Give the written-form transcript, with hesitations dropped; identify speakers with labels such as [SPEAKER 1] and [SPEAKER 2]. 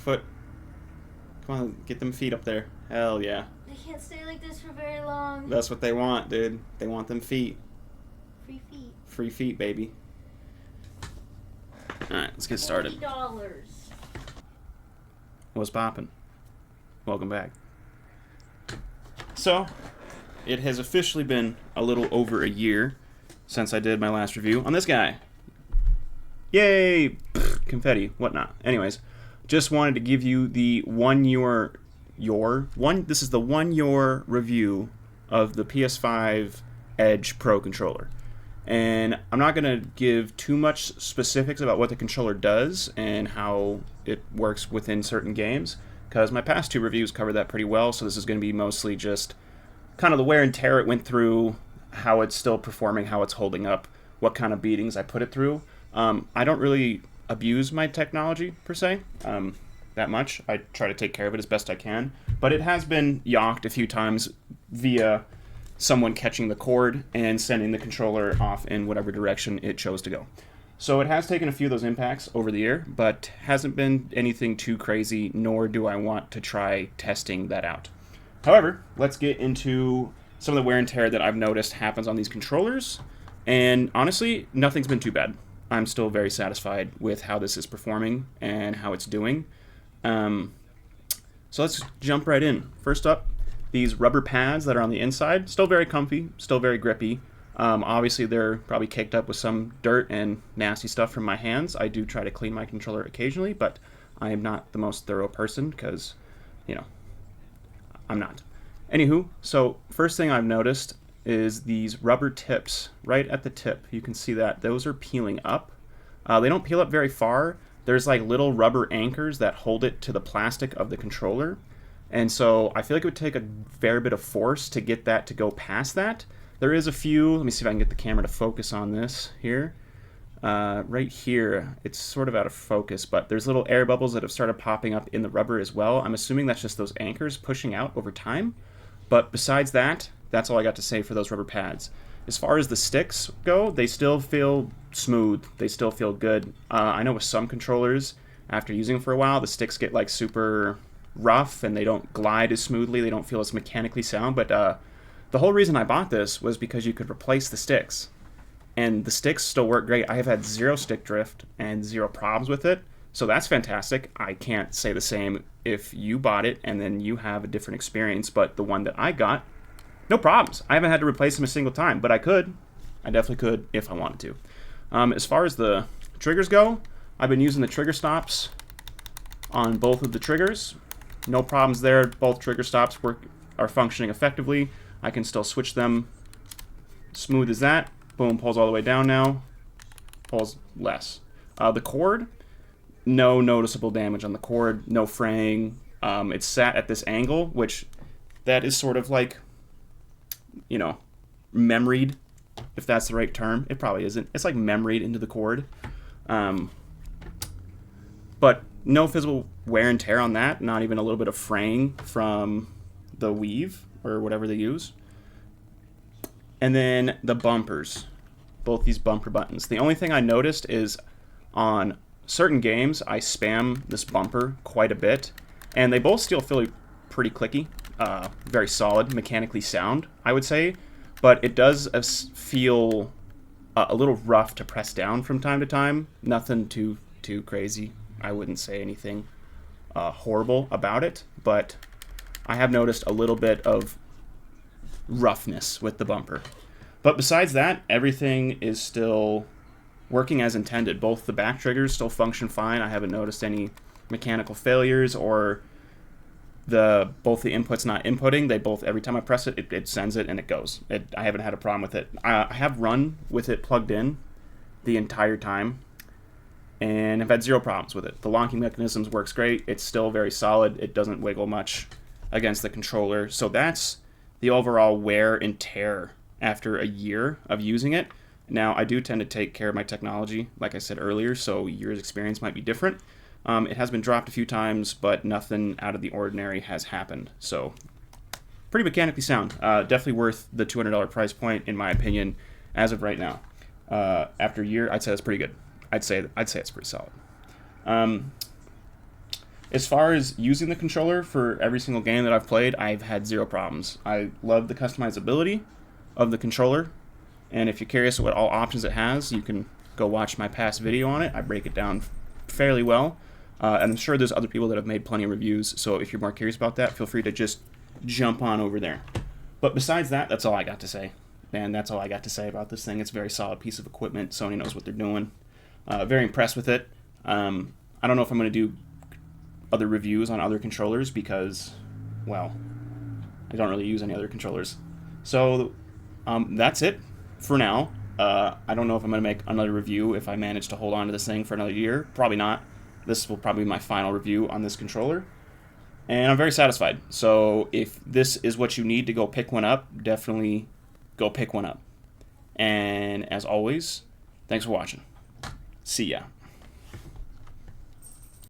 [SPEAKER 1] foot. Come on, get them feet up there. Hell yeah.
[SPEAKER 2] They can't stay like this for very long.
[SPEAKER 1] That's what they want, dude. They want them feet.
[SPEAKER 2] Free feet.
[SPEAKER 1] Free feet, baby. Alright, let's get started.
[SPEAKER 2] $40.
[SPEAKER 1] What's poppin'? Welcome back. So, it has officially been a little over a year since I did my last review on this guy. Yay! Pfft, confetti, whatnot. Anyways, just wanted to give you the this is the 1 year review of the Ps5 Edge Pro Controller. And I'm not going to give too much specifics about what the controller does and how it works within certain games, because my past 2 reviews covered that pretty well, so this is going to be mostly just kind of the wear and tear it went through, how it's still performing, how it's holding up, what kind of beatings I put it through. I don't really abuse my technology, per se, that much. I try to take care of it as best I can, but it has been yocked a few times via someone catching the cord and sending the controller off in whatever direction it chose to go. So it has taken a few of those impacts over the year, but hasn't been anything too crazy, nor do I want to try testing that out. However, let's get into some of the wear and tear that I've noticed happens on these controllers, and honestly, nothing's been too bad. I'm still very satisfied with how this is performing and how it's doing. So let's jump right in. First up, these rubber pads that are on the inside, still very comfy, still very grippy. Obviously, they're probably caked up with some dirt and nasty stuff from my hands. I do try to clean my controller occasionally, but I am not the most thorough person because, you know, I'm not. Anywho, so first thing I've noticed is these rubber tips right at the tip. You can see that those are peeling up. They don't peel up very far. There's like little rubber anchors that hold it to the plastic of the controller. And so I feel like it would take a fair bit of force to get that to go past that. There is a few, let me see if I can get the camera to focus on this here. Right here, it's sort of out of focus, but there's little air bubbles that have started popping up in the rubber as well. I'm assuming that's just those anchors pushing out over time. But besides that, that's all I got to say for those rubber pads. As far as the sticks go, they still feel smooth. They still feel good. I know with some controllers, after using them for a while, the sticks get like super rough and they don't glide as smoothly. They don't feel as mechanically sound. But the whole reason I bought this was because you could replace the sticks. And the sticks still work great. I have had 0 stick drift and 0 problems with it. So that's fantastic. I can't say the same if you bought it and then you have a different experience. But the one that I got, no problems. I haven't had to replace them a single time, but I could. I definitely could if I wanted to. As far as the triggers go, I've been using the trigger stops on both of the triggers. No problems there. Both trigger stops are functioning effectively. I can still switch them. Smooth as that. Boom, pulls all the way down now. Pulls less. The cord, no noticeable damage on the cord. No fraying. It's sat at this angle, which that is sort of like, you know, memoried, if that's the right term. It probably isn't. It's like memoried into the cord. But no physical wear and tear on that. Not even a little bit of fraying from the weave or whatever they use. And then the bumpers, both these bumper buttons. The only thing I noticed is on certain games, I spam this bumper quite a bit, and they both still feel pretty clicky, very solid, mechanically sound, I would say, but it does feel a little rough to press down from time to time. Nothing too crazy. I wouldn't say anything horrible about it, but I have noticed a little bit of roughness with the bumper. But besides that, everything is still working as intended. Both the back triggers still function fine. I haven't noticed any mechanical failures or both the inputs not inputting. They both, every time I press it, it sends it and it goes. I haven't had a problem with it. I have run with it plugged in the entire time and I've had 0 problems with it. The locking mechanisms works great. It's still very solid. It doesn't wiggle much against the controller. So that's the overall wear and tear after a year of using it. Now, I do tend to take care of my technology, like I said earlier, so year's experience might be different. It has been dropped a few times, but nothing out of the ordinary has happened. So, pretty mechanically sound. Definitely worth the $200 price point, in my opinion, as of right now. After a year, I'd say that's pretty good. I'd say it's pretty solid. As far as using the controller for every single game that I've played, I've had zero problems. I love the customizability of the controller, and if you're curious what all options it has, you can go watch my past video on it. I break it down fairly well, and I'm sure there's other people that have made plenty of reviews, so if you're more curious about that, feel free to just jump on over there. But besides that, that's all I got to say. Man, that's all I got to say about this thing. It's a very solid piece of equipment. Sony knows what they're doing. Very impressed with it. I don't know if I'm going to do other reviews on other controllers because, well, I don't really use any other controllers. So that's it for now. I don't know if I'm going to make another review if I manage to hold on to this thing for another year. Probably not. This will probably be my final review on this controller. And I'm very satisfied. So if this is what you need to go pick one up, definitely go pick one up. And as always, thanks for watching. See ya.